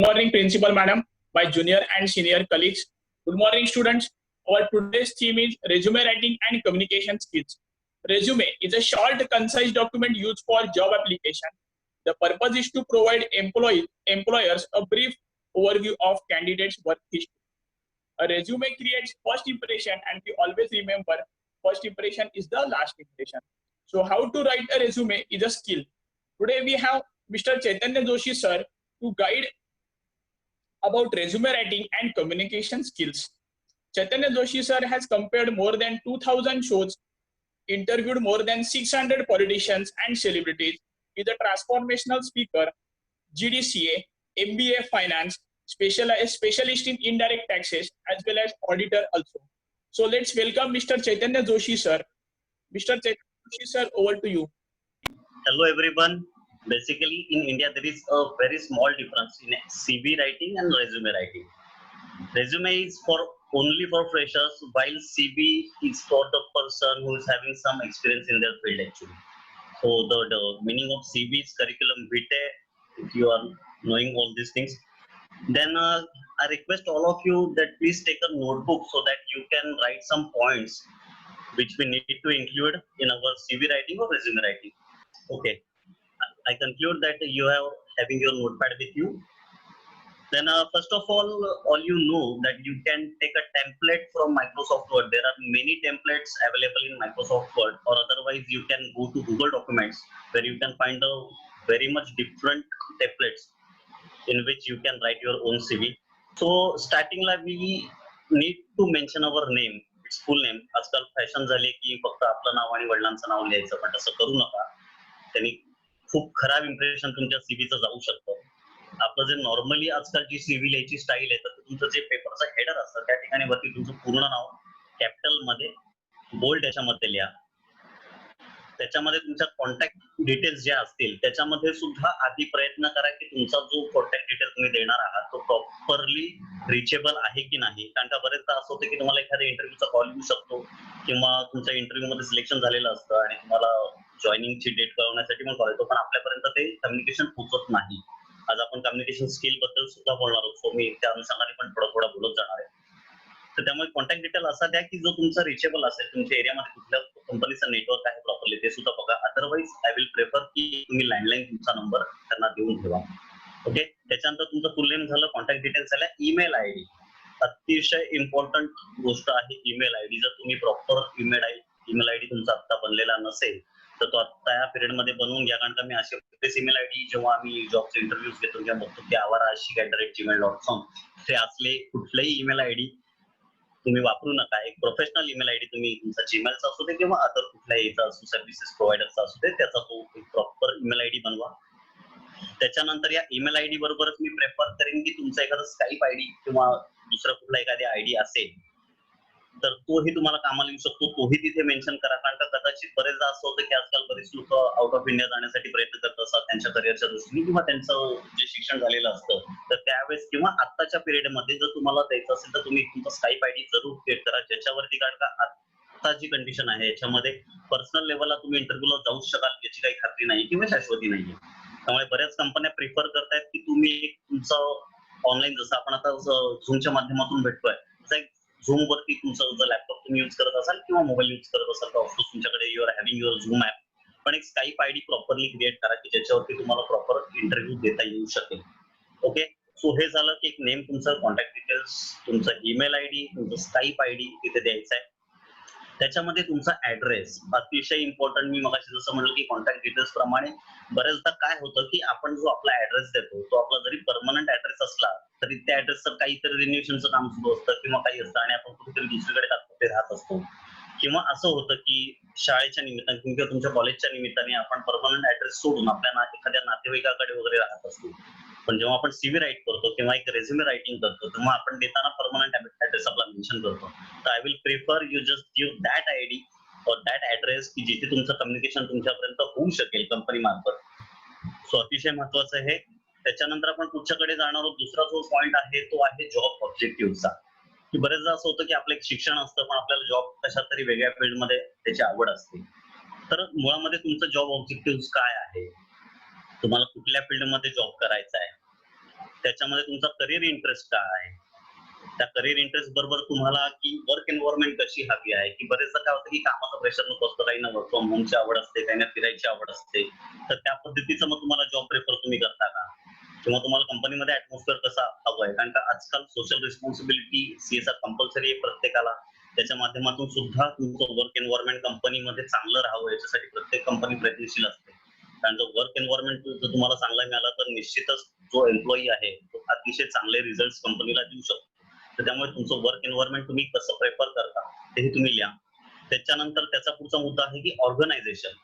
Morning, Principal Madam, my junior and senior colleagues. Good morning, students. Our today's theme is resume writing and communication skills. Resume is a short, concise document used for job application. The purpose is to provide employers a brief overview of candidates' work history. A resume creates first impression, and we always remember first impression is the last impression. So, how to write a resume is a skill. Today, we have Mr. Chaitanya Joshi, sir, to guide about resume writing and communication skills. Chaitanya Joshi sir has compared more than 2000 shows, interviewed more than 600 politicians and celebrities. He is a transformational speaker, GDCA, MBA finance, specialist in indirect taxes, as well as auditor also. So let's welcome Mr. Chaitanya Joshi sir. Mr. Chaitanya Joshi sir, over to you. Hello everyone. Basically, in India, there is a very small difference in CV writing and resume writing. Resume is only for freshers, while CV is for the person who is having some experience in their field actually. So the meaning of CV is curriculum vitae. If you are knowing all these things, then I request all of you that please take a notebook so that you can write some points which we need to include in our CV writing or resume writing. Okay. I conclude that you are having your notepad with you. Then first of all you know that you can take a template from Microsoft Word. There are many templates available in Microsoft Word, or otherwise you can go to Google Documents where you can find a very much different templates in which you can write your own CV. So starting la we need to mention our name, its full name. आजकाल fashion झाली की फक्त आपलं नाव आणि वडिलांचं नाव लिहायचं, पण तसं करू नका. त्यांनी खूप खराब इम्प्रेशन तुमच्या सीव्हीचं जाऊ शकतं. आपलं जे नॉर्मली आजकाल जी सीव्ही लिहायची स्टाईल आहे, तर तुमचं जे पेपरचं हेडर असतं त्या ठिकाणी वरती तुमचं पूर्ण नाव कॅपिटल मध्ये बोल्ड याच्यामध्ये लिहा. त्याच्यामध्ये तुमच्या कॉन्टॅक्ट डिटेल्स ज्या असतील त्याच्यामध्ये सुद्धा आधी प्रयत्न करा की तुमचा जो कॉन्टॅक्ट डिटेल तुम्ही देणार आहात तो प्रॉपरली रिचेबल आहे की नाही. कारण का बरेचदा असं होतं की तुम्हाला एखाद्या इंटरव्ह्यूचा कॉल येऊ शकतो किंवा तुमच्या इंटरव्ह्यू मध्ये सिलेक्शन झालेलं असतं आणि तुम्हाला जॉईनिंगची डेट कळवण्यासाठी पण कॉल येतो, पण आपल्यापर्यंत ते कम्युनिकेशन पोहोचत नाही. आज आपण कम्युनिकेशन स्किल बद्दल सुद्धा बोलणार आहोत, सो मी त्या अनुषंगाने पण थोडं बोलत जाणार आहे. तर त्यामुळे कॉन्टॅक्ट डिटेल असा द्या की जो तुमचा रिचेबल असेल, तुमच्या एरियामध्ये कुठल्या कंपनीचं नेटवर्क आहे प्रॉपरली ते सुद्धा बघा. अदरवाईज आय विल प्रेफर की तुम्ही लँडलाईन तुमचा नंबर त्यांना देऊन ठेवा. ओके. त्याच्यानंतर तुमचं फुल नेम झालं, कॉन्टॅक्ट डिटेल्स झाल्या, ईमेल आयडी अतिशय इम्पॉर्टंट गोष्ट आहे. ईमेल आयडी जर तुम्ही प्रॉपर ईमेल आयडी तुमचा आता बनलेला नसेल तर तो आता या पिरियड मध्ये बनवून घ्या. कारण का मी असे ईमेल आयडी जेव्हा आम्ही जॉबचे इंटरव्ह्यूज घेतो तेव्हा बघतो की avara@gmail.com हे असले कुठलेही ईमेल आयडी तुम्ही वापरू नका. एक प्रोफेशनल ईमेल आयडी तुम्ही तुमचा जीमेलचा असू दे किंवा अदर कुठल्याही असू सर्व्हिसेस प्रोव्हायडरचा असू दे त्याचा तो प्रॉपर ईमेल आयडी बनवा. त्याच्यानंतर या ईमेल आयडी बरोबरच मी प्रेफर करेन की तुमचा एखादा स्काईप आयडी किंवा दुसरा कुठला एखादी आयडी असेल तर तोही तुम्हाला कामाला येऊ शकतो, तोही तिथे मेन्शन करा. कारण का कदाचित बरेचदा असं होतं की आजकाल बरेच लोक आउट ऑफ इंडिया जाण्यासाठी प्रयत्न करत असतात त्यांच्या करिअरच्या दृष्टीने किंवा त्यांचं जे शिक्षण झालेलं असतं, तर त्यावेळेस किंवा आत्ताच्या पिरियडमध्ये जर तुम्हाला द्यायचं असेल तर तुम्ही तुमचा स्काईप आयडी जरूर क्रिएट करा, ज्याच्यावरती कारण का आता जी कंडिशन आहे याच्यामध्ये पर्सनल लेवलला तुम्ही इंटरव्ह्यूला जाऊ शकाल याची काही खात्री नाही किंवा शाश्वती नाहीये. त्यामुळे बऱ्याच कंपन्या प्रिफर करतायत की तुम्ही तुमचं ऑनलाईन जसं आपण आता झूमच्या माध्यमातून भेटतोय झूम वरती तुमचं जर लॅपटॉप तुम्ही यूज करत असाल किंवा मोबाईल यूज करत असाल तर ऑफकोर्स तुमच्याकडे युअर हॅव्हिंग युअर झूम ॲप, पण एक स्काईप आयडी प्रॉपरली क्रिएट करा की ज्याच्यावरती तुम्हाला प्रॉपर इंटरव्ह्यू देता येऊ शकेल. ओके. सो हे झालं की एक नेम, तुमचं कॉन्टॅक्ट डिटेल्स, तुमचा ईमेल आयडी, तुमचं स्काईप आयडी तिथे द्यायचा आहे. त्याच्यामध्ये तुमचा ऍड्रेस अतिशय इम्पॉर्टंट. मी मगाशी जसं म्हणलं की कॉन्टॅक्ट डिटेल्स प्रमाणे बऱ्याचदा काय होतं की आपण जो आपला ऍड्रेस देतो तो आपला जरी परमनंट ऍड्रेस असला तरी त्या ऍड्रेसचं काहीतरी रिन्युएशनचं काम सुरू असतं किंवा काही असतं आणि आपण कुठेतरी दुसरीकडे तात्पुरते राहत असतो, किंवा असं होतं की शाळेच्या निमित्ताने किंवा तुमच्या कॉलेजच्या निमित्ताने आपण परमनंट ऍड्रेस सोडून आपल्या एखाद्या नातेवाईकाकडे वगैरे राहत असतो. पण जेव्हा आपण सीव्ही राईट करतो किंवा एक रेझ्युमे रायटिंग करतो तेव्हा आपण देताना परमनंट ऍड्रेस आपला मेन्शन करतो. तर I will prefer you just give that ID और दॅट ऍड्रेस की जिथे तुमचं कम्युनिकेशन तुमच्यापर्यंत होऊ शकेल कंपनी मार्फत. सो अतिशय महत्वाचं आहे. त्याच्यानंतर आपण पुढच्याकडे जाणार आहोत. दुसरा जो पॉईंट आहे तो आहे जॉब ऑब्जेक्टिव्हचा. की बरेचदा असं होतं की आपलं एक शिक्षण असतं पण आपल्याला जॉब कशा तरी वेगळ्या फील्डमध्ये त्याची आवड असते. तर मुळामध्ये तुमचं जॉब ऑब्जेक्टिव्ह काय आहे, तुम्हाला कुठल्या फील्डमध्ये जॉब करायचा आहे, त्याच्यामध्ये तुमचा करिअर इंटरेस्ट काय आहे, त्या करिअर इंटरेस्ट बरोबर तुम्हाला की वर्क एन्व्हायरमेंट कशी हवी आहे, की बरेचदा काय होतं की कामाचं प्रेशर नको असतं, काही ना वर्क फ्रॉम होमची आवड असते, काही ना फिरायची आवड असते, तर त्या पद्धतीचं मग तुम्हाला जॉब प्रेफर तुम्ही करता का, किंवा तुम्हाला कंपनीमध्ये ऍटमॉस्फिअर कसा हवं आहे, कारण का आजकाल सोशल रिस्पॉन्सिबिलिटी CSR कंपल्सरी आहे प्रत्येकाला, त्याच्या माध्यमातून सुद्धा तुमचं वर्क एन्व्हायरमेंट कंपनीमध्ये चांगलं राहावं याच्यासाठी प्रत्येक कंपनी प्रयत्नशील असते. कारण जर वर्क एन्व्हायरमेंट जर तुम्हाला चांगला मिळाला तर निश्चितच जो एम्प्लॉई आहे तो अतिशय चांगले रिझल्ट कंपनीला देऊ शकतो. तर त्यामुळे तुमचं वर्क एन्व्हायरमेंट तुम्ही कसं प्रेफर करता तेही तुम्ही लिहा. त्याच्यानंतर त्याचा पुढचा मुद्दा आहे की organization.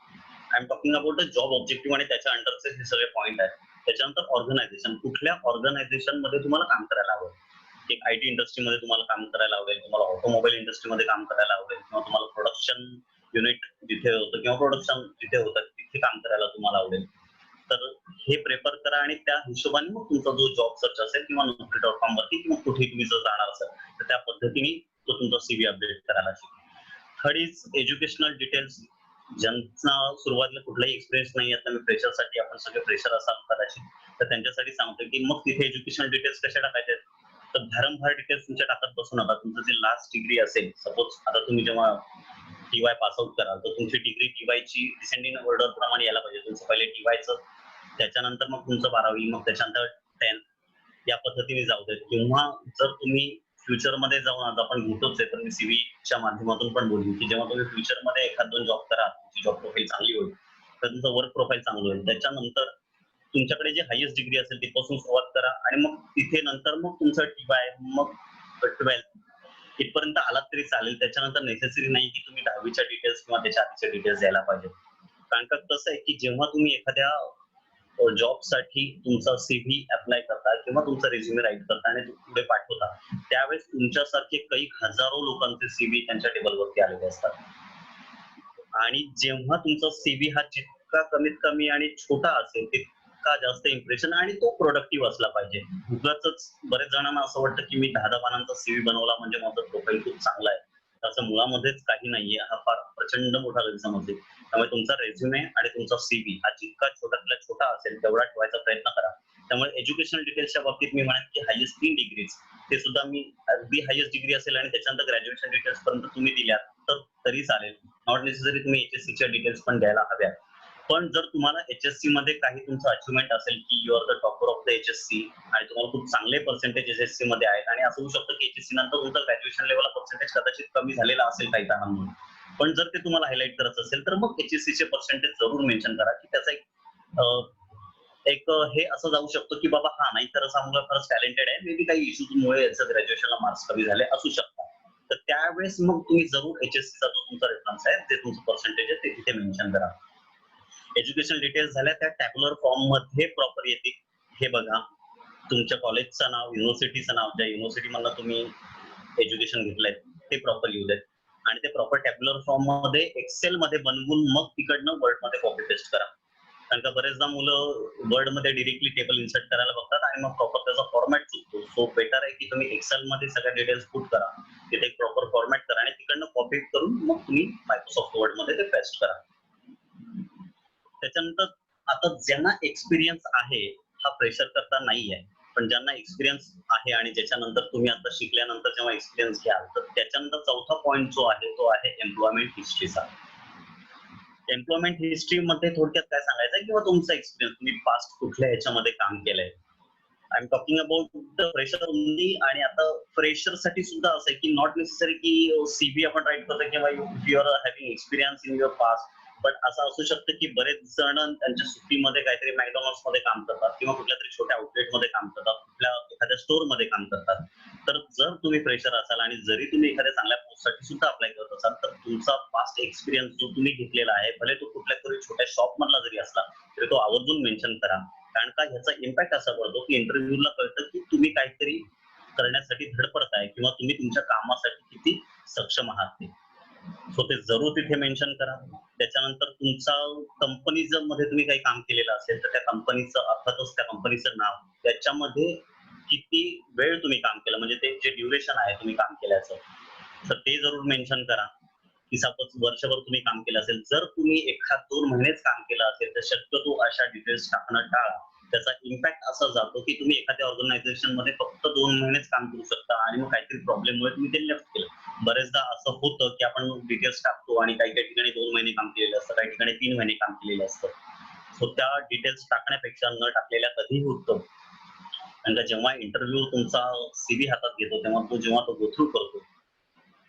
I am talking about the job objective आणि त्याच्या अंडरचे हे सगळे पॉईंट आहेत. त्याच्यानंतर ऑर्गनायझेशन, कुठल्या ऑर्गनायझेशन मध्ये तुम्हाला काम करायला आवडेल. एक IT इंडस्ट्रीमध्ये तुम्हाला काम करायला आवडेल, तुम्हाला ऑटोमोबाईल इंडस्ट्रीमध्ये काम करायला आवडेल, किंवा तुम्हाला प्रोडक्शन युनिट जिथे होतं किंवा प्रोडक्शन जिथे होतं तिथे काम करायला तुम्हाला आवडेल. तर हे प्रेफर करा आणि त्या हिशोबाने मग तुमचा जो जॉब सर्च असेल किंवा Naukri.com वरती किंवा कुठे तुम्ही जर जाणार असाल तर त्या पद्धतीने तो तुमचा CV अपडेट करायला शिका. Third is educational details. ज्यांना सुरुवातीला कुठलाही एक्सपिरियन्स नाही आता, मी फ्रेशरसाठी, आपण सगळे फ्रेशर असाल कदाचित, तर त्यांच्यासाठी सांगतो की मग तिथे एज्युकेशनल डिटेल्स कशा टाकायचे, तर भारंभार डिटेल्स तुमच्या टाकत बसू नका. तुमचं जे लास्ट डिग्री असेल, सपोज आता तुम्ही जेव्हा TY पास आउट कराल तर तुमची डिग्री TY ची डिसेंडिंग ऑर्डर प्रमाणे यायला पाहिजे. तुमचं पहिले TYचं, त्याच्यानंतर मग तुमचं 12वी, मग त्याच्यानंतर 10, या पद्धतीने जाऊ देत. किंवा जर तुम्ही फ्युचरमध्ये जाऊन, आज आपण घेतोच आहे तर मी CVच्या माध्यमातून पण बोलू की जेव्हा तुम्ही फ्युचरमध्ये एखाद 2 जॉब करा, तुमची जॉब प्रोफाईल चांगली होईल, तर तुमचं वर्क प्रोफाईल चांगलं होईल. त्याच्यानंतर तुमच्याकडे जे हायेस्ट डिग्री असेल तिथपासून सुरुवात करा आणि मग तिथे नंतर मग तुमचं TY, मग 12 इथपर्यंत आलात तरी चालेल. त्याच्यानंतर नेसेसरी नाही की तुम्ही 10वीच्या डिटेल्स किंवा त्याच्या आधीच्या डिटेल्स द्यायला पाहिजे. कारण का कसं आहे की जेव्हा तुम्ही एखाद्या जॉबसाठी तुमचा CV अप्लाय करता किंवा तुमचा रिझ्युमे राईट करता आणि तो पुढे पाठवता, त्यावेळेस तुमच्यासारखे काही हजारो लोकांचे CV त्यांच्या टेबलवरती आलेले असतात. आणि जेव्हा तुमचा CV हा जितका कमीत कमी आणि छोटा असेल तितका जास्त इम्प्रेशन आणि तो प्रोडक्टिव्ह असला पाहिजे. उगाचच बरेच जणांना असं वाटतं की मी 10 पानांचा CV बनवला म्हणजे माझा प्रोफाईल खूप चांगला आहे. त्याचं मुळामध्येच काही नाहीये, हा फार प्रचंड मोठा गैरसमज आहे. त्यामुळे तुमचा रेझ्युमे आणि तुमचा CV हा जितका छोट्यातला छोटा असेल तेवढा ठेवायचा प्रयत्न करा. त्यामुळे एज्युकेशनल डिटेल्सच्या बाबतीत मी म्हणेन की हायेस्ट 3 डिग्रीज, ते सुद्धा मी अगदी हायेस्ट डिग्री असेल आणि त्याच्यानंतर ग्रॅज्युएशन डिटेल्स पर्यंत तुम्ही दिल्यात तर तरी चालेल. नॉट नेसेसरी तुम्ही HSCच्या डिटेल्स पण द्यायला हव्या. पण जर तुम्हाला HSC मध्ये काही तुमचं अचिव्हमेंट असेल की you are the topper of the HSC आणि तुम्हाला खूप चांगले पर्सेंटेज HSC मध्ये आहेत, आणि असं होऊ शकतं की HSC नंतर तुमचं ग्रॅज्युएशन लेवलला पर्सेंटेज कदाचित कमी झालेला असेल काही कारणांमुळे, पण जर ते तुम्हाला हायलाईट करायचं असेल तर मग HSCचे पर्सेंटेज जरूर मेन्शन करा की त्याचा एक हे असं जाऊ शकतो की बाबा हा नाही तर असा मुलगा खरंच टॅलेंटेड आहे, मे बी काही इश्यूजमुळे याचं ग्रॅज्युएशनला मार्क्स कमी झाले असू शकतात. तर त्यावेळेस मग तुम्ही जरूर HSCचा जो तुमचा रेफरन्स आहे, जे तुमचं पर्सेंटेज आहे ते तिथे मेन्शन करा. एज्युकेशन डिटेल्स झाल्या, त्या टॅब्युलर फॉर्म मध्ये प्रॉपर येते हे बघा. तुमच्या कॉलेजचं नाव, युनिव्हर्सिटीचं नाव, ज्या युनिव्हर्सिटी मधनं तुम्ही एज्युकेशन घेतलंय ते प्रॉपर येऊ देत, आणि ते प्रॉपर टॅब्युलर फॉर्म मध्ये एक्सेल मध्ये बनवून मग तिकडनं वर्ड मध्ये कॉपी पेस्ट करा. कारण का बरेचदा मुलं वर्ड मध्ये डिरेक्टली टेबल इन्सर्ट करायला बघतात आणि मग प्रॉपर त्याचा फॉर्मॅट चुकतो. सो बेटर आहे की तुम्ही एक्सेल मध्ये सगळ्या डिटेल्स पुट करा, तिथे एक प्रॉपर फॉर्मॅट करा आणि तिकडनं कॉपी करून मग तुम्ही मायक्रोसॉफ्ट वर्ड मध्ये ते पेस्ट करा. त्याच्यानंतर आता ज्यांना एक्सपिरियन्स आहे, हा प्रेशर करता नाहीये, पण ज्यांना एक्सपिरियन्स आहे आणि ज्याच्यानंतर तुम्ही आता शिकल्यानंतर जेव्हा एक्सपिरियन्स घ्याल तर त्याच्यानंतर चौथा पॉईंट जो आहे तो आहे एम्प्लॉयमेंट हिस्ट्रीचा. एम्प्लॉयमेंट हिस्ट्री मध्ये थोडक्यात काय सांगायचं किंवा तुमचा एक्सपिरियन्स, तुम्ही पास्ट कुठल्या ह्याच्यामध्ये काम केलंय. I am talking about the fresher only. आणि आता फ्रेशर साठी सुद्धा असं आहे की नॉट नेसेसरी की CV आपण राईट करतो किंवा you are having experience in your past, पण असं असू शकतं की बरेच जण त्यांच्या सुट्टीमध्ये काहीतरी मॅकडॉनल्ड्स मध्ये काम करतात किंवा कुठल्या तरी छोट्या आउटलेट मध्ये काम करतात, कुठल्या एखाद्या स्टोर मध्ये काम करतात. तर जर तुम्ही फ्रेशर असाल आणि जरी तुम्ही एखाद्या चांगल्या पोस्टसाठी सुद्धा अप्लाय करत असाल तर तुमचा पास्ट एक्सपिरियन्स जो तुम्ही घेतलेला आहे, भले तो कुठल्या तरी छोट्या शॉप मधला जरी असला तरी तो आवर्जून मेन्शन करा. कारण का ह्याचा इम्पॅक्ट असा पडतो की इंटरव्ह्यूला कळतं की तुम्ही काहीतरी करण्यासाठी धडपडताय किंवा तुम्ही तुमच्या कामासाठी किती सक्षम आहात ते. सो ते जरूर तिथे मेन्शन करा. त्याच्यानंतर तुमचा कंपनी जर मध्ये तुम्ही काही काम केलेलं असेल तर त्या कंपनीचं, अर्थातच त्या कंपनीचं नाव, त्याच्यामध्ये किती वेळ तुम्ही काम केलं, म्हणजे ते जे ड्युरेशन आहे तुम्ही काम केल्याचं, तर ते जरूर मेन्शन करा. की सपोज वर्षभर तुम्ही काम केलं असेल, जर तुम्ही 1-2 महिनेच काम केलं असेल तर शक्यतो अशा डिटेल्स टाकणं टाळा. त्याचा इम्पॅक्ट असा जातो की तुम्ही एखाद्या ऑर्गनायझेशन मध्ये फक्त 2 महिनेच काम करू शकता आणि मग काहीतरी प्रॉब्लेममुळे तुम्ही ते लेफ्ट केलं. बरेचदा असं होतं की आपण डिटेल्स टाकतो आणि काही काही ठिकाणी 2 महिने काम केलेलं असतं, काही ठिकाणी 3 महिने काम केलेलं असतं. सो त्या डिटेल्स टाकण्यापेक्षा न टाकलेल्या कधीही उत्तम. आणि जेव्हा इंटरव्ह्यू तुमचा सीव्ही हातात घेतो तेव्हा जेव्हा तो गो थ्रू करतो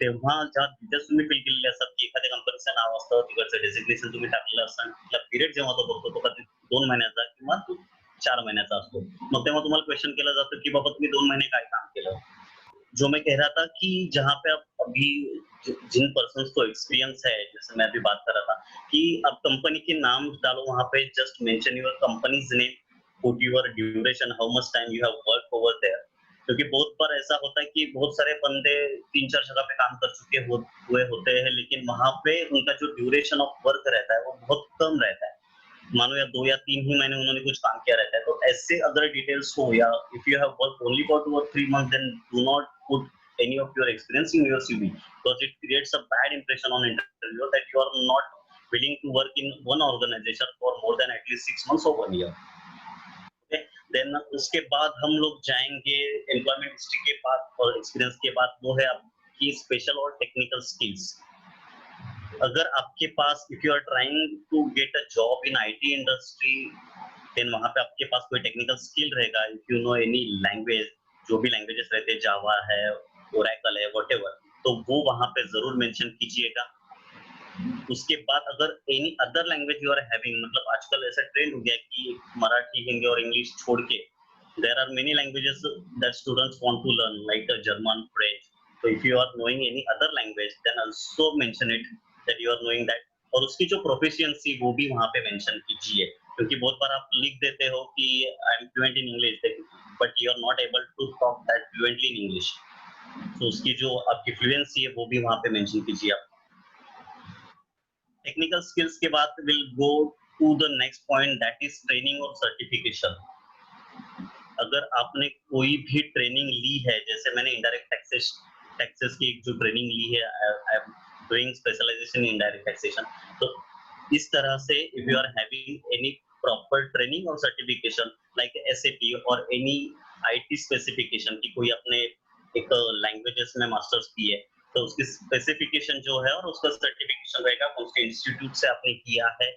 तेव्हा ज्या डिटेल्स तुम्ही फिल केलेले असतात की एखाद्या कंपनीचं नाव असतं, तिकडचं डेसिग्नेशन तुम्ही टाकलेलं असतं, तिथला पिरियड जेव्हा तो बघतो तो कधी 2 महिन्याचा किंवा 4 महिन्याचा असतो. मग तेव्हा तुम्हाला क्वेश्चन केलं जातं की बाबा तुम्ही 2 महिने काय काम केलं. जो मैं कह रहा था कि जहाँ पे आप अभी जिन पर्सन को एक्सपीरियंस है, जैसे मैं अभी बात कर रहा था कि आप कंपनी के नाम डालो, वहां पे just mention your company's name, put your duration, how much time you have work over there. क्योंकि बहुत बार ऐसा होता है कि बहुत सारे बंदे 3-4 जगह पे काम कर चुके हुए होते हैं, लेकिन वहां पे उनका जो ड्यूरेशन ऑफ वर्क रहता है वो बहुत कम रहता है. मानो या 2 या 3 ही महीने उन्होंने कुछ काम किया रहता है. तो ऐसे अगर डिटेल्स हो या if you have work only for 2 or 3 months, then do not put any of your experience in your CV, because it creates a bad impression on interviewer that you are not willing to work in one organization for more than at least 6 months or 1 year. Okay? Then उसके बाद हम लोग जाएंगे employment history के बाद और experience के बाद, वो है आपकी स्पेशल और टेक्निकल स्किल्स. अगर आपके पास if you are trying to get a job in IT industry, then वहां पे आपके पास कोई टेक्निकल स्किल रहेगा. If you know any language, जो भी लैंग्वेजेस रहते हैं, जावा है, ओरेकल है, व्हाटएवर, तो वो वहां पे जरूर मेंशन कीजिएगा. उसके बाद अगर any other language you are having, मतलब आजकल ऐसा ट्रेंड हो गया कि मराठी, हिंदी और इंग्लिश छोड़ के there are many languages that students want to learn, like German, French. So if you are knowing any other language, then also mention it that you are knowing that. और उसकी जो proficiency वो भी वहाँ पे mention कीजिए, क्योंकि बहुत बार आप लिख देते हो कि I am fluent in English, but you are not able to talk that fluently in English. तो उसकी जो आपकी फ्लुएंसी है वो भी वहाँ पे मेंशन कीजिए आप. टेक्निकल स्किल्स के बाद will go to the next point, that is training और सर्टिफिकेशन. अगर आपने कोई भी ट्रेनिंग ली है, जैसे मैंने इनडायरेक्ट टैक्सेस की जो ट्रेनिंग ली है, I am doing specialization in indirect taxation, तो इस तरह से if you are having any proper training और सर्टिफिकेशन लाइक एसएपी और एनी आईटी स्पेसिफिकेशन की, कोई अपने एक लैंग्वेजेस में मास्टर्स की है तो उसकी स्पेसिफिकेशन जो है और उसका सर्टिफिकेशन रहेगा, कौन से इंस्टीट्यूट से आपने किया है,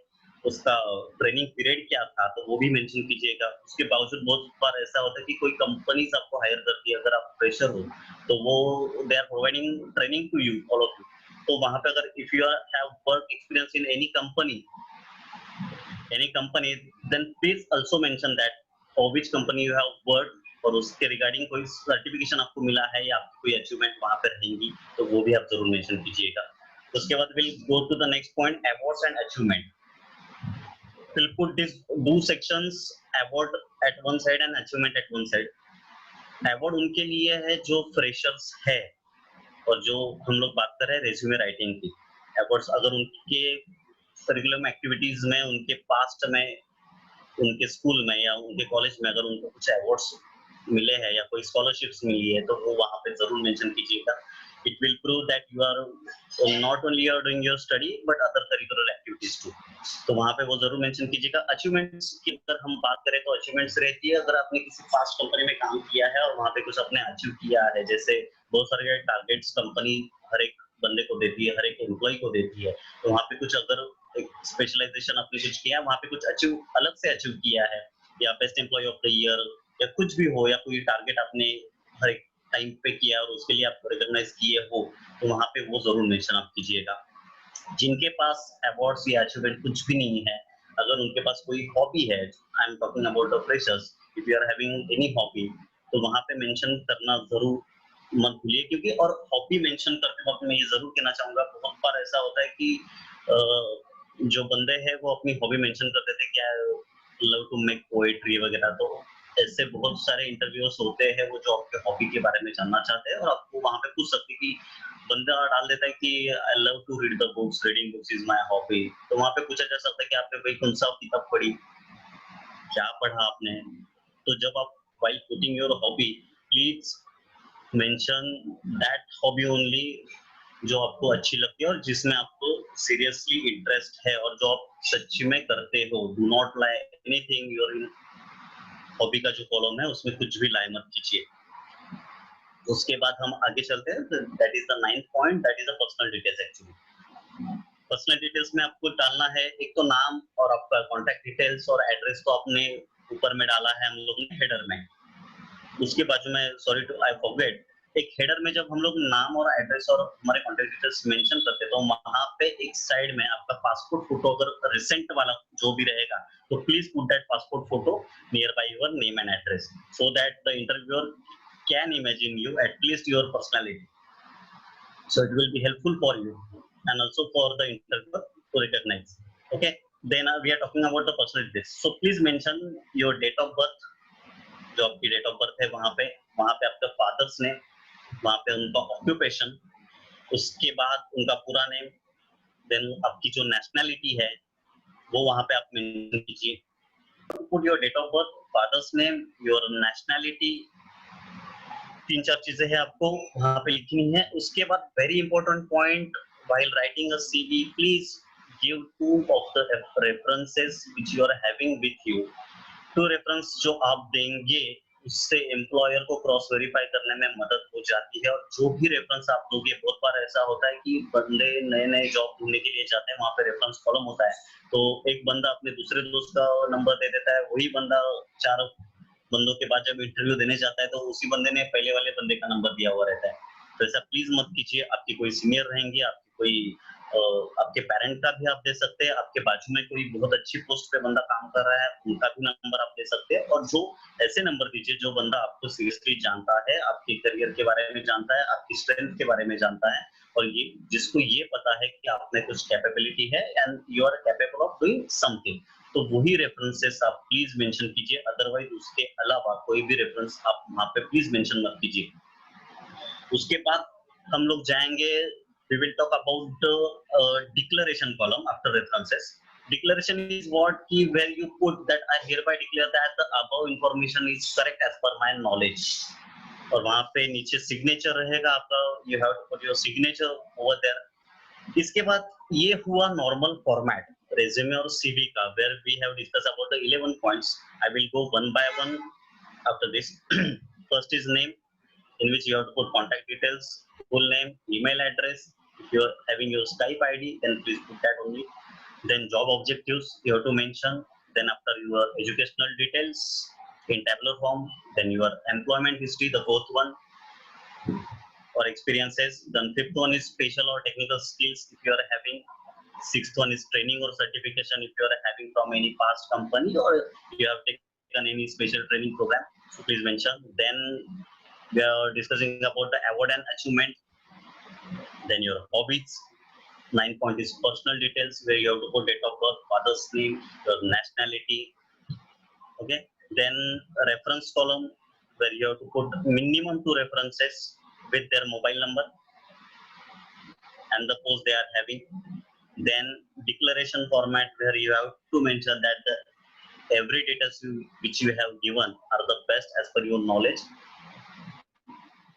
उसका ट्रेनिंग पीरियड क्या था, तो वो भी मेंशन कीजिएगा. उसके बावजूद बहुत बार ऐसा होता है कि कोई कंपनीज आपको हायर करती है, अगर आप फ्रेशर हो तो वो they are providing training to you, all of you. तो वहां पे अगर if you have work experience in any company, then please also mention that for which company you have work, और उसके रिगार्डिंग कोई सर्टिफिकेशन आपको मिला है या आपकी कोई अचीवमेंट वहां पर रहेंगी तो वो भी आप जरूर मेंशन कीजिएगा. उसके बाद will go to the next point, awards and achievement. We'll put these two sections, award at one side and achievement at one side. Award उनके लिए है जो फ्रेशर्स है, और जो हम लोग बात कर रहे हैं रेज्यूमे राइटिंग की. अवार्ड्स अगर उनके करिकुलम एक्टिविटीज में, उनके पास्ट में, उनके स्कूल में या उनके कॉलेज में अगर उनको कुछ अवार्ड्स मिले हैं या कोई स्कॉलरशिप्स मिली है तो वो वहां पे जरूर मेंशन कीजिएगा. It will prove that you are not only you are doing your study but other curricular activities too. तो वहाँ पे वो जरूर मेंशन कीजिएगा. अचीवमेंट्स की अगर हम बात करें तो अचीवमेंट्स रहती है अगर आपने किसी फास्ट कंपनी में काम किया है और वहाँ पे कुछ आपने अचीव किया है, जैसे बहुत सारे टारगेट्स कंपनी हर एक बंदे को देती है, हर एक एम्प्लॉय को देती है, तो वहाँ पे कुछ अगर एक स्पेशलाइजेशन आपने कुछ किया, वहाँ पे कुछ अचीव अलग से अचीव किया है, या best employ of the year या कुछ भी हो, या कोई टारगेट आपने हर एक टाइम पे किया और उसके लिए आप रिकॉग्नाइज किए हो, तो वहां पे वो जरूर मेंशन आप कीजिएगा. जिनके पास अवार्ड्स या अचीवमेंट कुछ भी नहीं है, अगर उनके पास कोई हॉबी है, I am talking about the freshers, if you are having any hobby, तो वहां पे मेंशन करना जरूर मत भूलिए. क्योंकि और हॉबी मेंशन करते वक्त मैं ये जरूर कहना चाहूंगा, बहुत बार ऐसा होता है कि जो बंदे हैं वो अपनी हॉबी मेंशन कर देते हैं कि I love to make poetry वगैरह, तो ऐसे बहुत सारे इंटरव्यूअर्स होते हैं वो जो आपके हॉबी के बारे में जानना चाहते हैं और आपको वहां पे पूछ सकते हैं कि बंदा डाल देता है कि I love to read the books, reading books is my hobby, तो वहां पे पूछा जा सकता है कि आपने भाई कौन सा किताब पढ़ी, क्या पढ़ा आपने. तो जब आप while putting your hobby, please mention that hobby only जो आपको अच्छी लगती है और जिसमें आपको सीरियसली इंटरेस्ट है और जो आप सच्ची में करते हो. Do not lie anything you are hobby का जो कॉलम है उसमें कुछ भी लाए मत कीजिए। उसके बाद हम आगे चलते हैं, that is the 9th point, that is the personal details actually. Personal details में आपको डालना है एक तो नाम और आपका कॉन्टैक्ट डिटेल्स और एड्रेस तो आपने ऊपर में डाला है हम लोग ने हेडर में। उसके बाजू में सॉरी टू आई फॉरगेट, एक हेडर में जब हम लोग नाम और एड्रेस और हमारे कॉन्टैक्ट डिटेल्स मेंशन करते हैं तो वहां पे एक साइड में आपका पासपोर्ट फोटो अगर रिसेंट वाला जो भी रहेगा तो please put that passport photo near by your name and address so that the interviewer can imagine you at least your personality, so it will be helpful for you and also for the interviewer to recognize. Okay, then we are talking about the personal details, so please mention your date of birth, जो आपकी date of birth है वहां पे आपके fathers ने, वहां पे उनका ऑक्यूपेशन, उसके बाद उनका पूरा नेम, देन आपकी जो नेशनैलिटी है वो वहां पे आप मेंशन कीजिए। Put your date of birth, father's name, your nationality, 3-4 चीजें हैं आपको वहां पे लिखनी है। उसके बाद very important point, while writing a CV please give 2 of the references which you are having with you। 2 reference जो आप देंगे उससे एम्प्लॉयर को क्रॉस वेरीफाई करने में मदद हो जाती है। और जो भी रेफरेंस आप दोगे, बहुत बार ऐसा होता है कि बंदे नए नए जॉब ढूंढने के लिए जाते हैं, वहां पे रेफरेंस कॉलम होता है, तो एक बंदा अपने दूसरे दोस्त का नंबर दे देता है, वही बंदा 4 बंदों के बाद जब इंटरव्यू देने जाता है तो उसी बंदे ने पहले वाले बंदे का नंबर दिया हुआ रहता है। तो ऐसा प्लीज मत कीजिए। आपकी कोई सीनियर रहेंगे, आपकी कोई आपके पेरेंट का भी आप दे सकते हैं, आपके बाजू में कोई बहुत अच्छी पोस्ट पे बंदा काम कर रहा है उनका भी नंबर आप दे सकते हैं। और जो ऐसे नंबर दीजिए जो बंदा आपको सीरियसली जानता है, आपके करियर के बारे में जानता है, आपकी स्ट्रेंथ के बारे में जानता है, और ये जिसको ये पता है कि आप में कुछ कैपेबिलिटी है and you are capable of doing something, तो वही रेफरेंसेस आप प्लीज मेंशन कीजिए। अदरवाइज उसके अलावा कोई भी रेफरेंस आप वहां पे प्लीज मेंशन मत कीजिए। उसके बाद हम लोग जाएंगे, we will talk about declaration column after references। Declaration is what key where you put that I hereby declare that the above information is correct as per my knowledge। और वहां पे नीचे सिग्नेचर रहेगा आपका, you have to put your signature over there। इसके बाद ये हुआ नॉर्मल फॉर्मेट रेज्यूमे और सीवी का, where we have discussed about the 11 points। I will go one by one after this। First is name, in which you have to put contact details, full name, email address. If you are having your Skype ID, then please put that only। Then job objectives you have to mention. Then after your educational details in tabular form, then your employment history, the 4th one, or experiences. Then 5th one is special or technical skills if you are having. 6th one is training or certification if you are having from any past company or you have taken any special training program, so please mention। Then we are discussing about the award and achievement, then your hobbies। 9th point is personal details where you have to put date of birth, father's name, your nationality। Okay, then reference column where you have to put minimum 2 references with their mobile number and the post they are having। Then declaration format where you have to mention that the every details which you have given are the best as per your knowledge।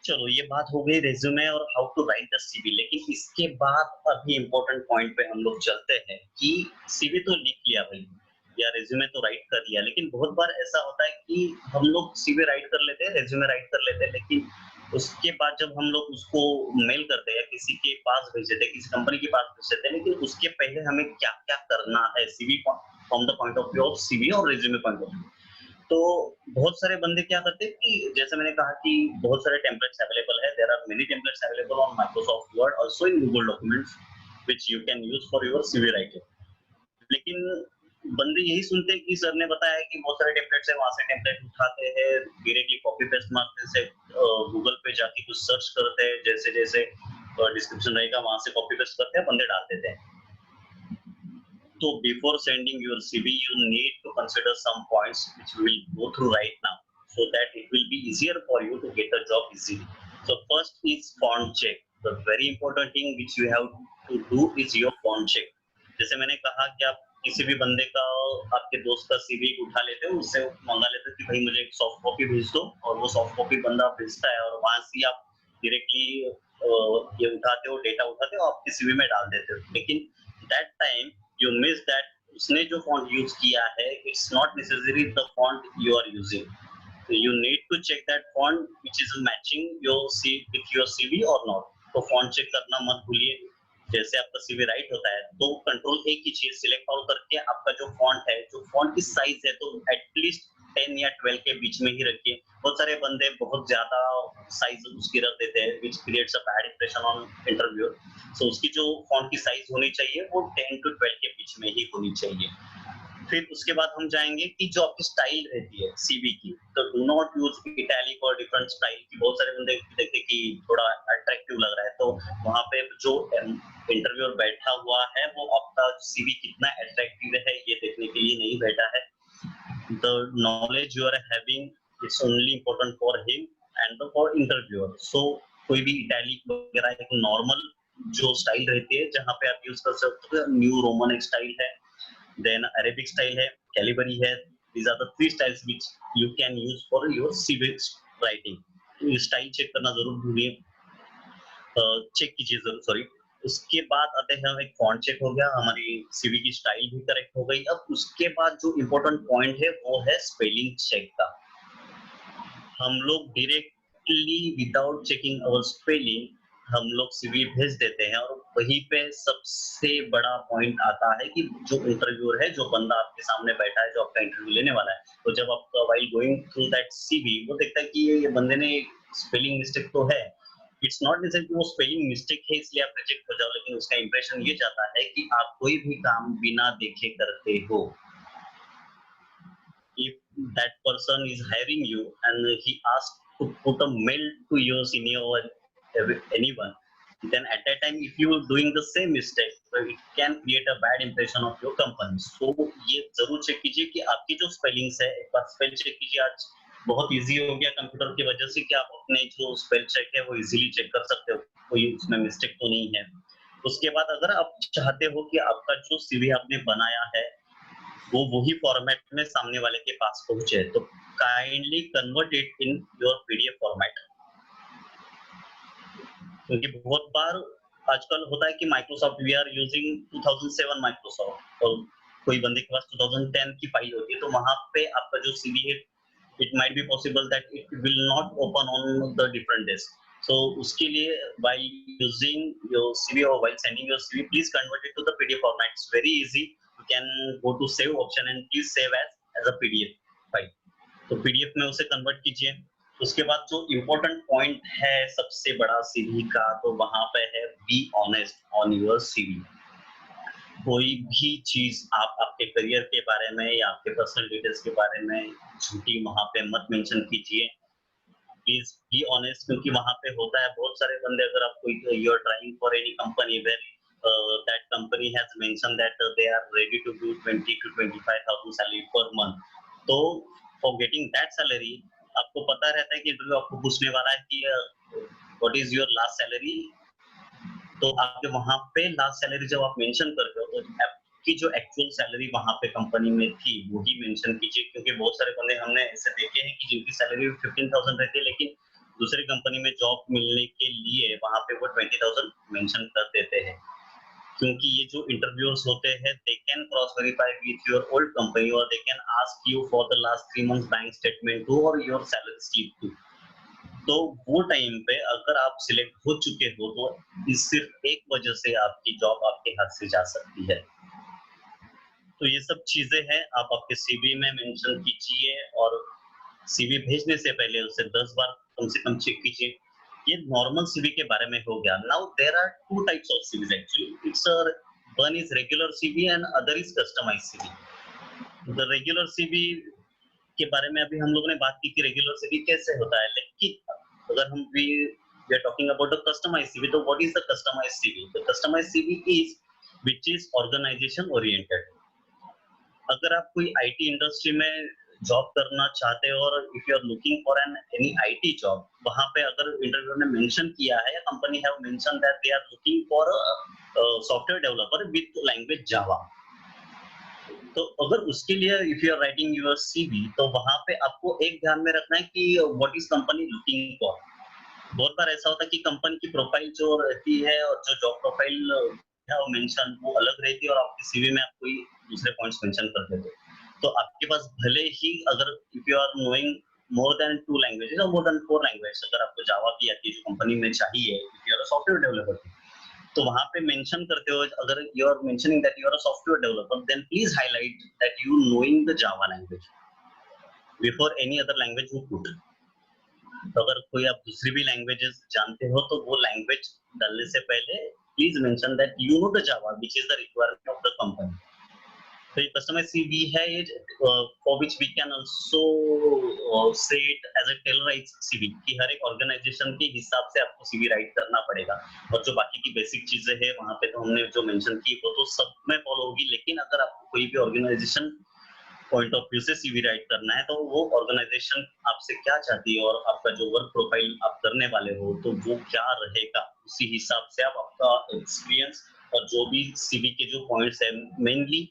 चलो ये बात हो गई resume और how to write the CV. लेकिन इसके बाद अभी इंपॉर्टेंट पॉइंट पे हम लोग चलते हैं कि सीवी तो लिख लिया भाई या रेज्यूमे तो राइट कर लिया, लेकिन बहुत बार ऐसा होता है कि हम लोग सीवी राइट कर लेते हैं, रेज्यूमे राइट कर लेते हैं, लेकिन उसके बाद जब हम लोग उसको मेल करते हैं या किसी के पास भेज देते हैं, किसी कंपनी के पास भेज देते हैं, लेकिन उसके पहले हमें क्या क्या करना है CV from the point of view of CV और रेज्यूमे पॉइंट ऑफ व्यू। तो बहुत सारे बंदे क्या करते हैं कि जैसे मैंने कहा कि बहुत सारे टेम्पलेट्स अवेलेबल है, there are many templates available on Microsoft Word, also in Google documents which you can use for your CV writing. लेकिन बंदे यही सुनते हैं कि सर ने बताया कि बहुत सारे टेम्पलेट्स है, वहां से टेम्पलेट उठाते हैं, डायरेक्टली कॉपी पेस्ट मारते हैं, गूगल पे जाके कुछ सर्च करते हैं, जैसे जैसे डिस्क्रिप्शन रहेगा वहां से कॉपी पेस्ट करते हैं, बंदे डाल देते हैं। So before sending your CV, you need to consider some points which we will go through right now, so that it will be easier for you to get a job easily। So first is font check। The very important thing which you have to do is your font check। जैसे मैंने कहा कि आप किसी भी बंदे का, आपके दोस्त का CV उठा लेते हो, उससे मंगा लेते हो कि भाई मुझे एक सॉफ्ट कॉपी भेज दो, और वो सॉफ्ट कॉपी बंदा भेजता है और वहां से आप डायरेक्टली ये उठाते हो, डेटा उठाते हो, आपके CV में डाल देते हो। लेकिन that time you miss that उसने जो फॉन्ट यूज किया है, it's not necessary the font you are using. You need to check that font which is matching your with your CV or not. तो font check करना मत भूलिए. जैसे आपका CV राइट होता है तो कंट्रोल एक ही चीज सिलेक्ट आउट करके आपका जो फॉन्ट है, जो फॉन्ट की साइज है, तो एटलीस्ट 10 या 12 के बीच में ही रखिए. बहुत सारे बंदे बहुत ज्यादा साइज उसकी रख देते हैं, which creates a bad impression on interviewer. So उसकी जो फॉन्ट की साइज होनी चाहिए वो 10 to 12 के बीच में ही होनी चाहिए. फिर उसके बाद हम जाएंगे कि जो आपकी स्टाइल रहती है सीवी की, तो डू नॉट यूज इटैलिक और डिफरेंट स्टाइल की. बहुत सारे बंदे देखते कि थोड़ा अट्रैक्टिव लग रहा है, तो वहां पे जो इंटरव्यूअर बैठा हुआ है वो आपका सीवी कितना अट्रैक्टिव है ये देखने के लिए नहीं बैठा है. The knowledge you are having it's only important for him and for interviewer. So कोई भी इटैलिक वगैरह एक नॉर्मल जो स्टाइल रहती है जहाँ पे आप यूज कर सकते हो. न्यू रोमन एक स्टाइल है, then Arabic style है, Calibri है. These are the three styles which you can use for your CV writing. तो ये स्टाइल चेक करना जरूर भूलिए, चेक कीजिए जरूर. सॉरी. उसके बाद आते हैं, एक फॉन्ट चेक हो गया, हमारी सीवी की स्टाइल भी करेक्ट हो गई. अब उसके बाद जो इम्पोर्टेंट पॉइंट है वो है स्पेलिंग चेक का. हम लोग directly without checking our spelling हम लोग सीवी भेज देते हैं, और वहीं पे सबसे बड़ा पॉइंट आता है कि जो इंटरव्यूअर है, जो बंदा आपके सामने बैठा है, जो आपका इंटरव्यू लेने वाला है, तो जब आपका while going through that CV वो देखता है कि ये बंदे ने स्पेलिंग मिस्टेक तो है. इट्स नॉट नेसेसरी कि वो स्पेलिंग मिस्टेक है इसलिए आप रिजेक्ट हो जाओ, लेकिन उसका इंप्रेशन ये चाहता है कि आप कोई भी काम बिना देखे करते हो. If that person is hiring you and he asks to put a mail to your senior or anyone, then at that time if you are doing the same mistake, so it can create a bad impression of your company. So ये जरूर check कीजिए कि आपकी जो spellings है, एक बार spell check कीजिए. आज बहुत इजी हो गया कंप्यूटर की वजह से कि आप अपने जो स्पेल चेक है वो इजीली चेक कर सकते हो, कोई उसमें मिस्टेक तो नहीं है. उसके बाद अगर आप चाहते हो कि आपका जो सीवी आपने बनाया है वो वही फॉर्मेट में सामने वाले के पास पहुंचे, तो kindly convert it in your PDF format. क्योंकि बहुत बार आजकल होता है कि Microsoft we are using 2007 Microsoft, और कोई बंदे के पास 2010 की फाइल होती है, तो वहां पे आपका जो सीवी है it might be possible that it will not open on the different desk. So उसके लिए व्हाइल यूजिंग योर सीवी और while sending your CV, please convert it to the PDF format. It's very easy. You can go to save option and please save as a PDF file. तो PDF में उसे convert कीजिए. उसके बाद जो important point है सबसे बड़ा CV का, तो वहां पे है be honest on your CV. कोई भी चीज आप आपके करियर के बारे में या आपके पर्सनल डिटेल्स के बारे में झूठी वहां पे मत मेंशन कीजिए. प्लीज बी ऑनेस्ट, क्योंकि वहां पे होता है बहुत सारे बंदे, अगर आप कोई you are trying for any company where that company has mentioned that they are ready to do 20 to 25,000 salary per month. तो for getting that salary, आपको पता रहता है कि इंटरव्यू आपको पूछने वाला है कि what is your last salary. तो आपके वहां पे लास्ट सैलरी जब आप मेंशन करते हो तो आपकी जो एक्चुअल सैलरी वहां पे कंपनी में थी वो ही मेंशन कीजिए. क्योंकि बहुत सारे बंदे हमने ऐसे देखे हैं कि जिनकी सैलरी 15,000 रहती है, लेकिन दूसरी कंपनी में जॉब मिलने के लिए वहां पे वो 20,000 मेंशन कर देते हैं. क्योंकि ये जो इंटरव्यूअर्स होते हैं they can cross verify with your old company, और they can ask you for the last 3 months bank statement too और योर सैलरी स्लिप टू. तो वो टाइम पे अगर आप सिलेक्ट हो चुके हो तो इस सिर्फ एक वजह से आपकी जॉब आपके हाथ से जा सकती है. तो ये सब चीजें हैं, आप आपके सीवी में मेंशन कीजिए, और सीवी भेजने से पहले उसे 10 बार कम से कम चेक कीजिए. ये नॉर्मल सीवी के बारे में हो गया. Now there are two types of CVs actually. It's one is regular CV and other is customised CV. The regular CV के बारे में अभी हम लोगों ने बात की कि रेगुलर सीवी कैसे होता है, लेकिन अगर हम we are talking about the customised CV, तो what is the customised CV? The customised CV is which is organisation oriented. अगर आप कोई आईटी इंडस्ट्री में जॉब करना चाहते हो और if you are looking for an any IT job, वहां पे अगर इंटरव्यू ने मेंशन किया है या company have mention that they are looking for software developer with language Java, तो अगर उसके लिए if you are writing your CV, तो वहां पे आपको एक ध्यान में रखना है कि what is company looking for. बहुत बार ऐसा होता है कि कंपनी की प्रोफाइल जो रहती है और जो जॉब प्रोफाइल हैव मेंशन वो अलग रहती है और आपके सीवी में आप कोई दूसरे पॉइंट्स मेंशन कर देते हो। तो आपके पास भले ही अगर if you are knowing more than 2 languages और मोर देन 4 लैंग्वेज, अगर आपको जावा की आती है जो कंपनी में चाहिए, if you are a software developer, तो वहां पे मेंशन करते हो अगर you are mentioning that you are a software developer, then please highlight that you knowing the Java language before any other language you put. तो अगर कोई आप दूसरी भी लैंग्वेजेस जानते हो तो वो लैंग्वेज डालने से पहले please mention that you know the Java which is the requirement of the company. तो ये कस्टमर सीवी है ये for which we can also say it as a tailorise CV कि हर एक ऑर्गेनाइजेशन के हिसाब से आपको सीवी राइट करना पड़ेगा। और जो बाकी की बेसिक चीजें हैं वहां पे तो हमने जो मेंशन की वो तो सब में फॉलो होगी, लेकिन अगर आपको कोई भी ऑर्गेनाइजेशन पॉइंट ऑफ व्यू से सीवी राइट करना है तो वो ऑर्गेनाइजेशन आपसे क्या चाहती है और आपका जो वर्क प्रोफाइल आप करने वाले हो तो वो क्या रहेगा, उसी हिसाब से आप आपका एक्सपीरियंस और जो भी सीवी के जो पॉइंट्स है, मेनली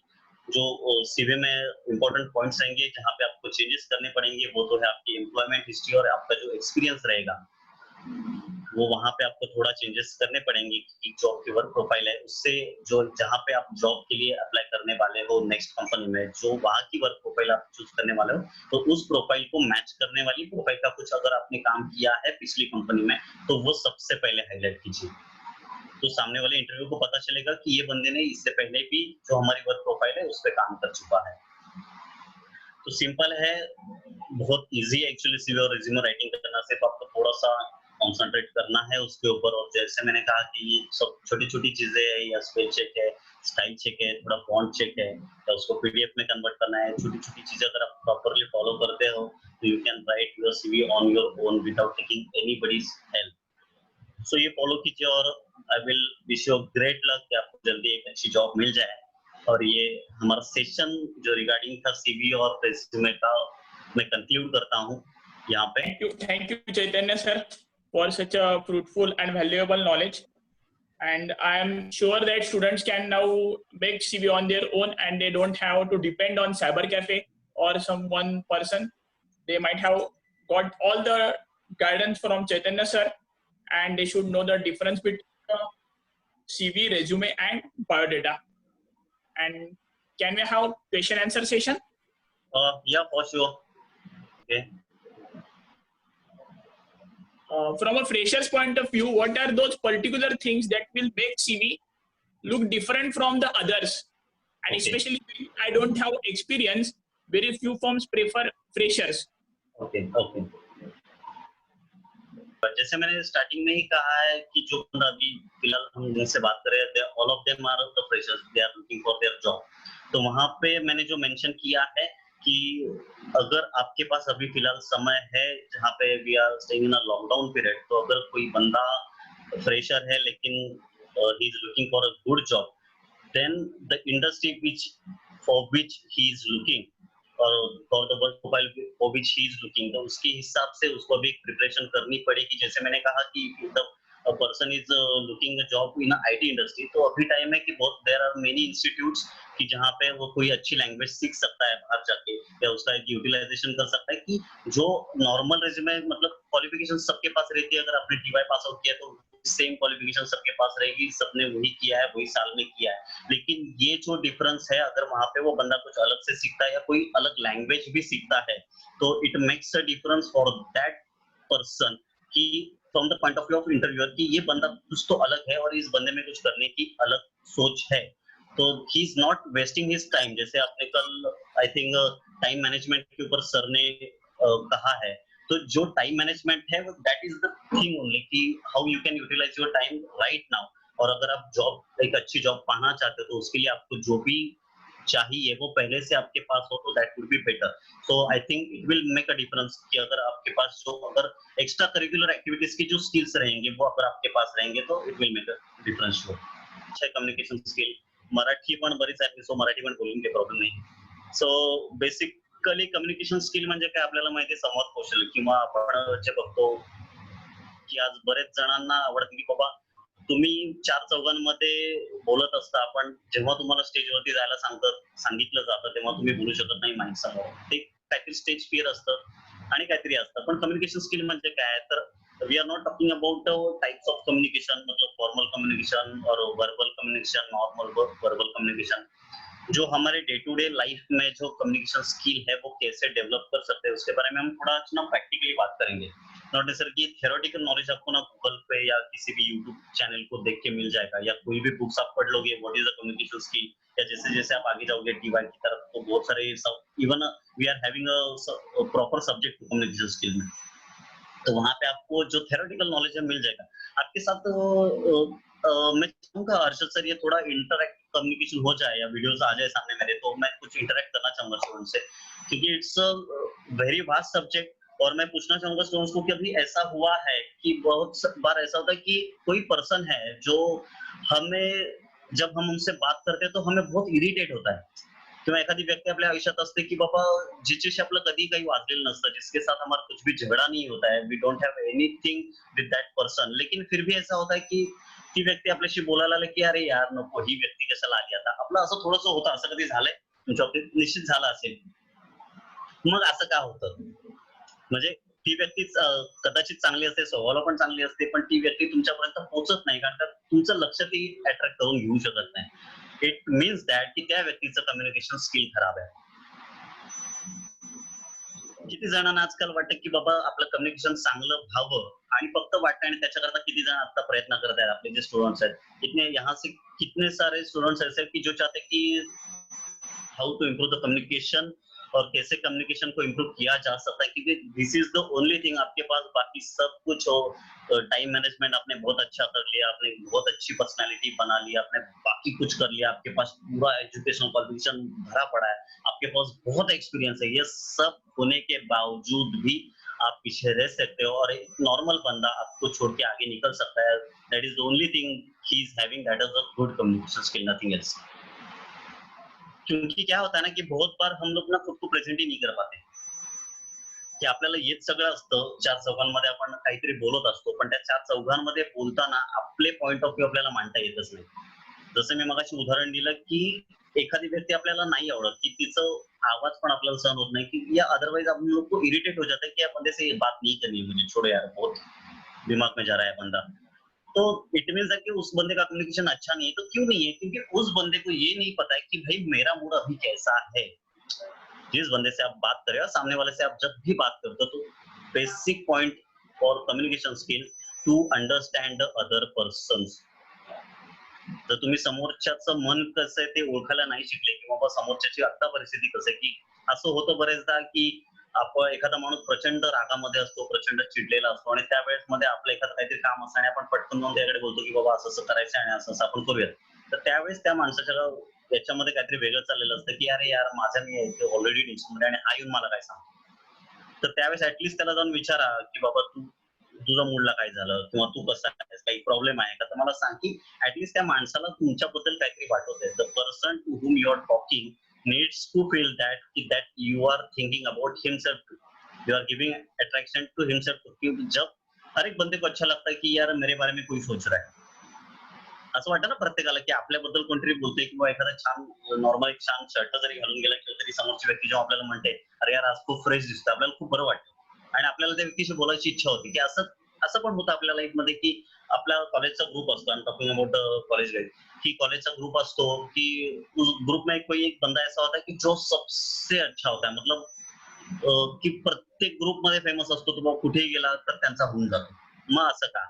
जो सीवी में इंपॉर्टेंट पॉइंट्स रहेंगे जहाँ पे आपको चेंजेस करने पड़ेंगे वो तो है आपकी एम्प्लॉयमेंट हिस्ट्री और आपका जो एक्सपीरियंस रहेगा वो वहां पे आपको थोड़ा चेंजेस करने पड़ेंगे कि जो आपकी वर्क प्रोफाइल है उससे जो जहाँ पे आप जॉब के लिए अप्लाई करने वाले हो नेक्स्ट कंपनी में, जो वहाँ की वर्क प्रोफाइल आप चूज करने वाले हो तो उस प्रोफाइल को मैच करने वाली प्रोफाइल का कुछ अगर आपने काम किया है पिछली कंपनी में तो वो सबसे पहले हाईलाइट कीजिए। तो सामने वाले इंटरव्यू को पता चलेगा कि ये बंदे ने इससे पहले भी जो हमारी वर्क प्रोफाइल है उस पर काम कर चुका है। तो सिंपल है, बहुत इजी है एक्चुअली सीवी और रिज्यूमे राइटिंग करना, सिर्फ आपको थोड़ा सा कॉन्सेंट्रेट करना है उसके ऊपर। और जैसे मैंने कहा कि ये सब छोटी छोटी चीजें है, या स्पेल चेक है, स्टाइल चेक है, थोड़ा फॉन्ट चेक है, या उसको पीडीएफ में कन्वर्ट करना है, छोटी छोटी चीजें अगर आप प्रॉपरली फॉलो करते हो तो you can write your CV on your own without taking anybody's help. So ये फॉलो कीजिए और I will wish you great luck कि आपको जल्दी एक अच्छी जॉब मिल जाए। और ये हमारा सेशन जो रिगार्डिंग था सीवी और रिज्यूमे का मैं कंक्लूड करता हूँ यहाँ पे। Thank you, Chaitanya sir, for such a fruitful and valuable knowledge. And I am sure that students can now make CV on their own, and they don't have to depend on cyber cafe or some one person. They might have got all the guidance from Chaitanya sir, and they should know the difference between CV, resume, and biodata. And can we have question answer session? Yeah, for sure. Okay. From a fresher's point of view, what are those particular things that will make CV look different from the others? And Okay. especially when I don't have experience, very few firms prefer freshers. Okay. Okay. जैसे मैंने starting में ही कहा है कि जो बंदा अभी फिलहाल हम जिनसे बात कर रहे हैं all of them are the freshers, they are looking for their job. तो वहां पे मैंने जो मेंशन किया है कि अगर आपके पास अभी फिलहाल समय है जहाँ पे we are staying in a lockdown period, तो अगर कोई बंदा फ्रेशर है लेकिन he is looking for a good job, then the industry which for which he is looking और for the work profile for which he is looking, तो उसके हिसाब से उसको भी प्रिपरेशन करनी पड़ेगी। जैसे मैंने कहा कि the a person is looking a job in a IT industry, तो अभी टाइम है कि बहुत देयर आर मेनी इंस्टीट्यूट्स कि जहाँ पे वो कोई अच्छी लैंग्वेज सीख सकता है बाहर जाके, या उसका एक यूटिलाइजेशन कर सकता है कि जो नॉर्मल रेज्यूमे मतलब क्वालिफिकेशन सबके पास रहती है। अगर आपने टीवाई पास आउट किया तो सेम क्वालिफिकेशन सबके पास रहेगी, सबने वही किया है, वही साल में किया है। लेकिन ये जो डिफरेंस है, अगर वहां पे वो बंदा कुछ अलग से सीखता है या कोई अलग लैंग्वेज भी सीखता है तो it makes a difference for that person कि from the point of view of interviewer कि ये बंदा कुछ तो अलग है और इस बंदे में कुछ करने की अलग सोच है। तो he is not wasting his time. जैसे आपने कल आई थिंक टाइम मैनेजमेंट के ऊपर सर ने कहा है, तो जो टाइम मैनेजमेंट है that is the thing only कि how you can utilise your time right now. और अगर आप जॉब एक अच्छी जॉब पाना चाहते हो तो उसके लिए आपको जो भी चाहिए वो पहले से आपके पास हो तो that would be better. So I think it will make a difference कि अगर आपके पास जो अगर एक्स्ट्रा करिकुलर एक्टिविटीज की जो स्किल्स रहेंगे वो अगर आपके पास रहेंगे तो it will make a difference. अच्छा कम्युनिकेशन स्किल, मराठी पण बरीच आहे सो मराठी पण बोलून काही प्रॉब्लेम नाही। सो बेसिकली कम्युनिकेशन स्किल म्हणजे काय आपल्याला माहिती आहे संवाद कौशल्य, किंवा आपण जे बघतो की आज बरेच जणांना आवडतं की बाबा तुम्ही चार चौघांमध्ये बोलत असता, पण जेव्हा तुम्हाला स्टेजवरती जायला सांगितलं जातं तेव्हा तुम्ही बोलू शकत नाही माणसांसमोर, ते काहीतरी स्टेज फिअर असतं आणि काहीतरी असतं। पण कम्युनिकेशन स्किल म्हणजे काय तर we are not talking about types of communication, मतलब formal communication और verbal communication, normal verbal communication. जो हमारे डे टू डे लाइफ में जो कम्युनिकेशन स्किल है वो कैसे डेवलप कर सकते हैं उसके बारे में हम थोड़ा ना प्रैक्टिकली बात करेंगे. नॉट नेसेसरी कि थियोरेटिकल नॉलेज आपको ना गूगल पे या किसी भी यूट्यूब चैनल को देख के मिल जाएगा या कोई भी बुक्स आप पढ़ लोगे what is the communication skill, या जैसे जैसे आप आगे जाओगे टीवाई की तरफ तो बहुत सारे सब even we are having a proper subject communication skill में, तो वहां पे आपको जो थियोरेटिकल नॉलेज है मिल जाएगा. आपके साथ मैं चाहूंगा अर्षद सर ये थोड़ा इंटरैक्ट कम्युनिकेशन हो जाए या वीडियोस आ जाए सामने मेरे, तो मैं कुछ इंटरैक्ट करना चाहूंगा स्टूडेंट से क्योंकि it's a very vast subject. और मैं पूछना चाहूंगा स्टूडेंट्स को कि अभी ऐसा हुआ है कि बहुत बार ऐसा होता है कि कोई पर्सन है जो हमें जब हम उनसे बात करते हैं तो हमें बहुत इरिटेट होता है किंवा एखादी व्यक्ती आपल्या आयुष्यात असते की बाबा जिच्याशी आपलं कधी काही वाजलेलं नसतं, जिसके साथ हमारा कुछ भी झगड़ा नहीं होता है, we don't have anything with that person, लेकिन फिर भी ऐसा होता है की ती व्यक्ती आपल्याशी बोलायला लागली की अरे यार नको ही व्यक्ती कशाला आली आता, आपलं असं थोडंसं होतं. असं कधी झालंय तुमच्या बाबतीत? निश्चित झालं असेल. मग असं का होतं? म्हणजे ती व्यक्ती कदाचित चांगली असते, स्वभावाला पण चांगली असते, पण ती व्यक्ती तुमच्यापर्यंत पोहोचत नाही कारण का तुमचं लक्ष ती अट्रॅक्ट करून घेऊ शकत नाही. इट मीन्स दॅट की त्या व्यक्तीचं कम्युनिकेशन स्किल खराब आहे. किती जणांना आजकाल वाटतं की बाबा आपलं कम्युनिकेशन चांगलं व्हावं आणि फक्त वाटतं आणि त्याच्याकरता किती जण आता प्रयत्न करत आहेत आपले जे स्टुडंट्स आहेत. इतने यहाँ से कितने सारे स्टूडेंट्स ऐसे कि जो चाहते कि how to improve the communication और कैसे कम्युनिकेशन को इम्प्रूव किया जा सकता है क्योंकि this is the only thing. आपके पास बाकी सब कुछ हो, टाइम मैनेजमेंट आपने बहुत अच्छा कर लिया, आपने बहुत अच्छी पर्सनालिटी बना ली, आपने बाकी कुछ कर लिया, आपके पास पूरा एजुकेशनल क्वालिफिकेशन भरा पड़ा है, आपके पास बहुत एक्सपीरियंस है, ये सब होने के बावजूद भी आप पीछे रह सकते हो और एक नॉर्मल बंदा आपको छोड़ के आगे निकल सकता है. That is the only thing he is having, that is a good communication skill, nothing else. क्योंकि क्या होता है ना की बहुत बार हम लोग ना खुद को प्रेझेंट ही नाही कर पाते की आपल्याला येत सगळं असतं, चार चौघांमध्ये आपण काहीतरी बोलत असतो, पण त्या चार चौघांमध्ये बोलताना आपले पॉइंट ऑफ व्ह्यू आपल्याला मांडता येतच नाही. जसं मी मगाशी उदाहरण दिलं की एखादी व्यक्ती आपल्याला नाही आवडत की तिचं आवाज पण आपल्याला सहन होत नाही की या अदरवाइज हम लोग को इरिटेट हो जाता है कि या बंदे से ये बात नहीं करनी है मुझे, छोड़ो यार बहुत दिमाग में जा रहा है बंदा. तो इट मीन्स है कि उस बंदे का कम्युनिकेशन अच्छा नहीं है. तो क्यों नहीं है? क्योंकि उस बंदे को ये नहीं पता है कि भाई मेरा मूड अभी कैसा है. जिस बंदे से आप बात कर रहे हो, सामने वाले से आप जब भी बात करते हो तो basic point for communication skill to understand the other persons. जर तुम्ही समोरच्याचं मन कसं आहे ते ओळखायला नाही शिकले किंवा बाबा समोरच्याची आता परिस्थिती कसं आहे की असं होतं बरेचदा की आपण एखादा माणूस प्रचंड रागामध्ये असतो, प्रचंड चिडलेला असतो आणि त्यावेळेस मध्ये आपलं एखादं काहीतरी काम असतं आणि आपण पटकन जाऊन त्याकडे बोलतो की बाबा असं असं करायचं आणि असं असं आपण करूयात. तर त्यावेळेस त्या माणसाच्या याच्यामध्ये काहीतरी वेगळं चाललेलं असतं की अरे यार माझ्या मी ऑलरेडी टेन्शनमध्ये आणि हा येऊन मला काय सांग. तर त्यावेळेस ऍटलीस्ट त्याला जाऊन विचारा की बाबा तू तुझा मूडला काय झालं किंवा तू कसा आहेस, काही प्रॉब्लेम आहे का, तर मला सांग की ऍटलीस्ट त्या माणसाला तुमच्याबद्दल काहीतरी वाटत आहे. The person to whom you are talking needs to feel that you are thinking about himself too. You are giving attraction to himself too. कि जब हर एक बंदे को अच्छा लगता है कि यार मेरे बारे में कोई सोच रहा है. असं वाटतं ना प्रत्येकाला की आपल्याबद्दल कोणतरी बोलतोय किंवा एखादा छान नॉर्मल एक छान शर्ट जरी घालून गेला किंवा तरी समोरची व्यक्ती जेव्हा आपल्याला म्हणते अरे यार आज खूप फ्रेश दिसतं, आपल्याला खूप बरं वाटतं आणि आपल्याला त्या व्यक्तीशी बोलायची इच्छा होती की असं असं पण होतं आपल्या लाईफ मध्ये की आपला कॉलेजचा ग्रुप असतो आणि टॉकिंग अबाउट कॉलेज लाईफ की कॉलेजचा ग्रुप असतो की उस ग्रुप में कोई एक बंदा ऐसा होता है कि जो सबसे अच्छा होता है, मतलब की प्रत्येक ग्रुप मध्ये फेमस असतो, तो कुठेही गेला तर त्यांचा होऊन जातो. मग असं का?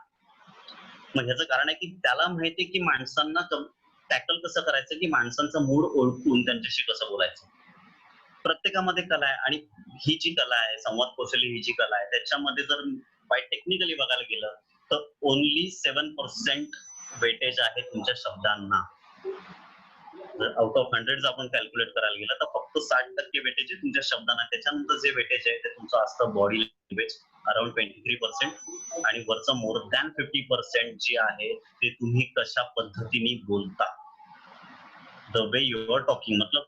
मग ह्याचं कारण आहे की त्याला माहिती की माणसांना टॅकल कसं करायचं, की माणसांचा मूड ओळखून त्यांच्याशी कसं बोलायचं. प्रत्येकामध्ये कला आहे आणि ही जी कला आहे, संवाद कौशल्य ही जी कला आहे, त्याच्यामध्ये जर बाय टेक्निकली बघायला गेलं तर ओनली 7% वेटेज आहे तुमच्या शब्दांना. जर आउट ऑफ 100 आपण कॅल्क्युलेट करायला गेलं तर फक्त 60% वेटेज आहे तुमच्या शब्दांना. त्याच्यानंतर जे वेटेज आहे ते तुमचं असतं बॉडी लँग्वेज अराउंड 23% आणि वरचं मोर दॅन 50% जे आहे ते तुम्ही कशा पद्धतीने बोलता. The way you are talking, मतलब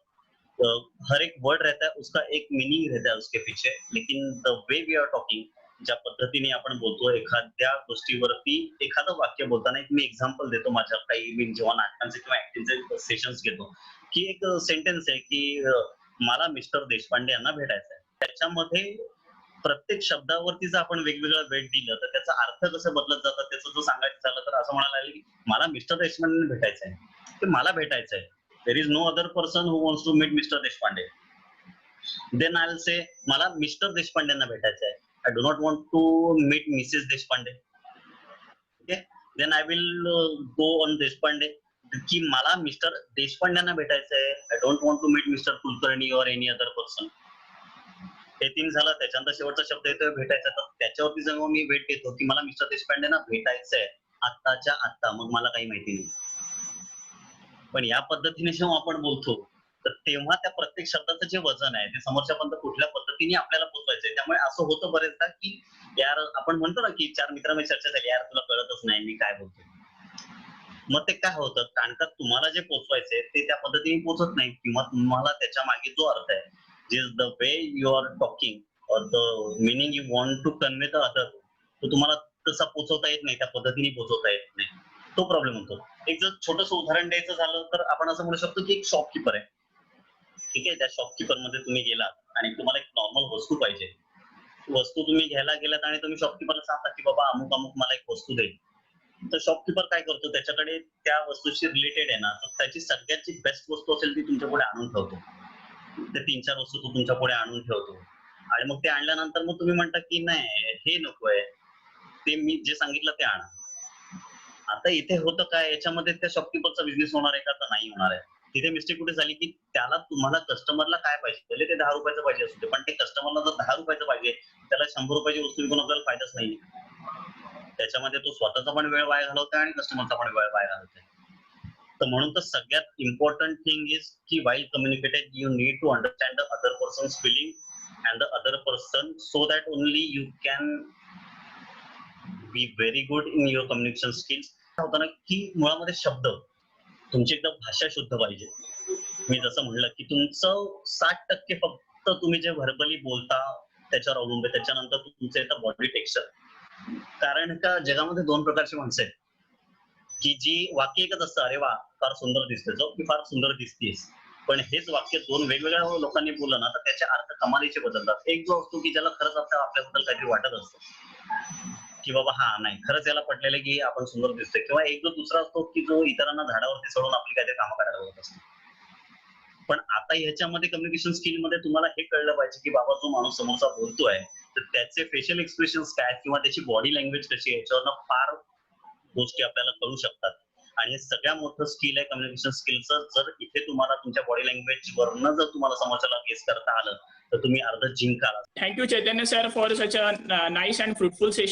हर एक वर्ड रहता है उसका एक मीनिंग रहता है उसके पीछे, लेकिन the way we are talking, ज्या पद्धतीने आपण बोलतो एखाद्या गोष्टीवरती एखादं वाक्य बोलताना एक मी एक्झाम्पल देतो. माझ्या काही मी जेव्हा नाटकांचे किंवा ऍक्टिंगचे सेशन्स घेतो की एक सेंटेन्स आहे की मला मिस्टर देशपांडे यांना भेटायचं आहे. त्याच्यामध्ये प्रत्येक शब्दावरती जर आपण वेगवेगळं वेट दिलं तर त्याचा अर्थ कसं बदलत जातं त्याचं जर सांगायचं झालं तर असं म्हणायला लागेल की मला मिस्टर देशपांडे भेटायचं आहे ते मला भेटायचं आहे. There is no other person who wants to meet Mister Deshpande. Then I will say मला मिस्टर देशपांडेंना भेटायचं आहे. I do not want to meet Mrs Deshpande. Okay, then I will go on Deshpande की मला मिस्टर देशपांडेंना भेटायचं आहे. I don't want to meet Mister Kulkarni or any other person. हे 3 झालं. त्याच्यानंतर शेवटचा शब्द येतोय भेटायचा, तर त्याच्यावरती जेव्हा मी वेट देतो की मला मिस्टर देशपांडेंना भेटायचंय आत्ताच्या आत्ता, मग मला काही माहिती नाही. पण या पद्धतीने जेव्हा आपण बोलतो तर तेव्हा त्या प्रत्येक शब्दाचं जे वजन आहे ते समोरच्यापर्यंत कुठल्या पद्धतीने आपल्याला पोहोचवायचंय. त्यामुळे असं होतं बरेचदा की यार आपण म्हणतो ना की 4 मित्रांमध्ये चर्चा झाली, यार तुला कळतच नाही मी काय बोलतोय. मग ते काय होतं, कारण का तुम्हाला जे पोहोचवायचंय ते त्या पद्धतीने पोहोचत नाही किंवा तुम्हाला त्याच्या मागे जो अर्थ आहे, जे the way you are talking और the meaning you want to convey the other, तो तुम्हाला तसा पोहोचवता येत नाही, त्या पद्धतीने पोहोचवता येत नाही. तो प्रॉब्लेम होतो. एक जर छोटंसं उदाहरण द्यायचं झालं तर आपण असं म्हणू शकतो की एक शॉपकीपर आहे. ठीक आहे, त्या शॉपकीपर मध्ये तुम्ही गेलात आणि तुम्हाला एक नॉर्मल वस्तू पाहिजे. वस्तू तुम्ही घ्यायला गेलात आणि तुम्ही शॉपकीपरला सांगता की बाबा अमुक अमुक मला एक वस्तू दे. तर शॉपकीपर काय करतो, त्याच्याकडे त्या वस्तूशी रिलेटेड आहे ना, तर त्याची सगळ्यात जी बेस्ट वस्तू असेल ती तुमच्या पुढे आणून ठेवतो. ते 3-4 वस्तू तो तुमच्या पुढे आणून ठेवतो आणि मग ते आणल्यानंतर मग तुम्ही म्हणता की नाही हे नकोय, ते मी जे सांगितलं ते आणा. आता इथे होतं काय, याच्यामध्ये त्या शॉपकीपरचा बिझनेस होणार आहे का तर नाही होणार आहे. तिथे मिस्टेक कुठे झाली की त्याला तुम्हाला कस्टमरला काय पाहिजे, भले ते 10 रुपयाचं पाहिजे असू दे, पण ते कस्टमरला जर 10 रुपयाचं पाहिजे, त्याला 100 रुपयाची वस्तू विकून आपल्याला फायदाच नाही. त्याच्यामध्ये तो स्वतःचा पण वेळ वाया घालवतोय आणि कस्टमरचा पण वेळ वाया घालवतोय. तर म्हणून तर सगळ्यात इम्पॉर्टंट थिंग इज की while communicated you need to understand the other persons feeling and the other person so that only you can be very good in your communication skills. काय होतं ना की मुळामध्ये शब्द तुमची एकदम भाषा शुद्ध पाहिजे. मी जसं म्हणलं की तुमचं 60% फक्त तुम्ही जे व्हर्बली बोलता त्याच्यावर अवलंबून, त्याच्यानंतर तुमचं येतं बॉडी टेक्स्चर. कारण का जगामध्ये 2 प्रकारची माणसं आहेत की जी वाक्य एकच असतं, अरे वा फार सुंदर दिसते, जो की फार सुंदर दिसतेस. पण हेच वाक्य 2 वेगवेगळ्या लोकांनी बोललं ना तर त्याचे अर्थ कमालीचे बदलतात. एक जो असतो की ज्याला खरंच आपल्याबद्दल काहीतरी वाटत असतं की बाबा हा नाही खरंच याला पटलेलं की आपण सुंदर दिसतोय, किंवा एक जो दुसरा असतो की जो इतरांना झाडावरती चढून आपली काहीतरी कामं करायला बघत असतो. पण आता ह्याच्यामध्ये कम्युनिकेशन स्किल मध्ये तुम्हाला हे कळलं पाहिजे की बाबा जो माणूस समोरचा बोलतोय तर त्याचे फेशियल एक्सप्रेशन्स काय किंवा त्याची बॉडी लँग्वेज कशी आहे याच्यावरनं फार गोष्टी आपल्याला कळू शकतात. आणि हे सगळ्यात मोठं स्किल आहे कम्युनिकेशन स्किलचं. जर इथे तुम्हाला तुमच्या बॉडी लँग्वेज वरनं जर तुम्हाला समोरच्याला गेस करता आलं तर तुम्ही अर्ध जिंकाल. Thank you, Chaitanya sir, for such a nice and fruitful session.